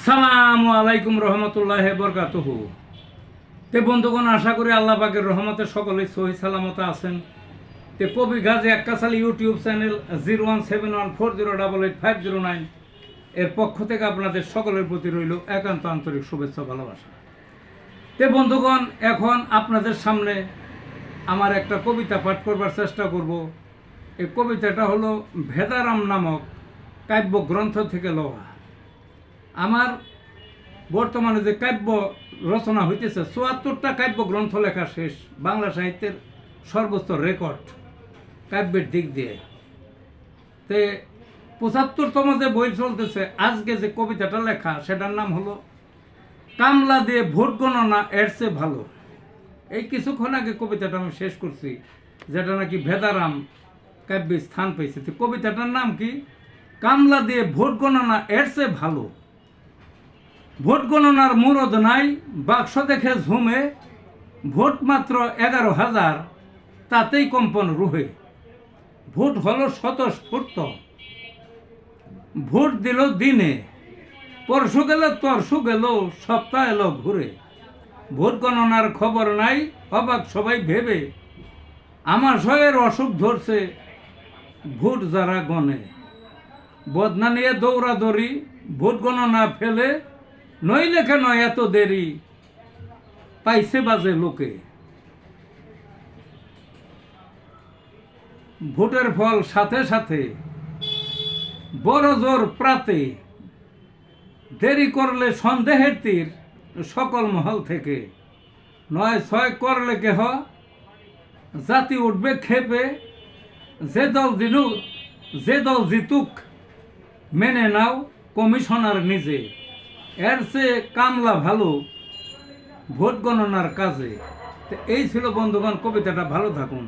আসসালামু আলাইকুম রহমতুল্লাহ বরকাতুহু। তে বন্ধুগণ, আশা করি আল্লাহ পাকের রহমতে সকলেই সহি সালামত আছেন। তে কবি গাজী আক্কাস আলী ইউটিউব চ্যানেল 017140885009 এর পক্ষ থেকে আপনাদের সকলের প্রতি রইল একান্ত আন্তরিক শুভেচ্ছা ভালোবাসা। তে বন্ধুগণ, এখন আপনাদের সামনে আমার একটা কবিতা পাঠ করবার চেষ্টা করব। এই কবিতাটা হলো ভেদারাম নামক কাব্য গ্রন্থ থেকে লওয়া। আমার বর্তমানে যে কাব্য রচনা হইতেছে ৭৪টা কাব্য গ্রন্থ লেখা শেষ, বাংলা সাহিত্যের সর্বোচ্চ রেকর্ড কাব্যের দিক দিয়ে। তে ৭৫তম যে বই চলতেছে, আজকে যে কবিতাটা লেখা সেটার নাম হলো কামলা দিয়ে ভোট গণনা এর চেয়ে ভালো। এই কিছুক্ষণ আগে কবিতাটা আমি শেষ করছি, যেটা নাকি ভেদারাম কাব্যে স্থান পেয়েছে। তো কবিতাটার নাম কি? কামলা দিয়ে ভোট গণনা এর চেয়ে ভালো। ভোট গণনার মুরদ নাই, বাক্স দেখে ঝুমে, ভোট মাত্র 11,000, তাতেই কম্পন রুহে। ভোট হলো স্বতঃস্ফূর্ত, ভোট দিল দিনে, পরশু গেল তরশু গেল, সপ্তাহ এলো ঘুরে। ভোট গণনার খবর নাই, অবাক সবাই ভেবে, আমাশয়ের অসুখ ধরছে ভোট যারা গণে। বদনা নিয়ে দৌড়াদৌড়ি, ভোট গণনা ফেলে, নইলে কেন এত দেরি, পাইছে বাজে লোকে। ভোটের ফল সাথে সাথে, বড় জোর প্রাতে, দেরি করলে সন্দেহের তীর সকল মহল থেকে। ৯-৬ করলে কেহ জাতি উঠবে খেপে, যে দল জিতুক মেনে নাও কমিশনার নিজে। এর চেয়ে কামলা ভালো ভোট গণনার কাজে। তো এই ছিল বন্ধুগণ কবিতাটা। ভালো থাকুন।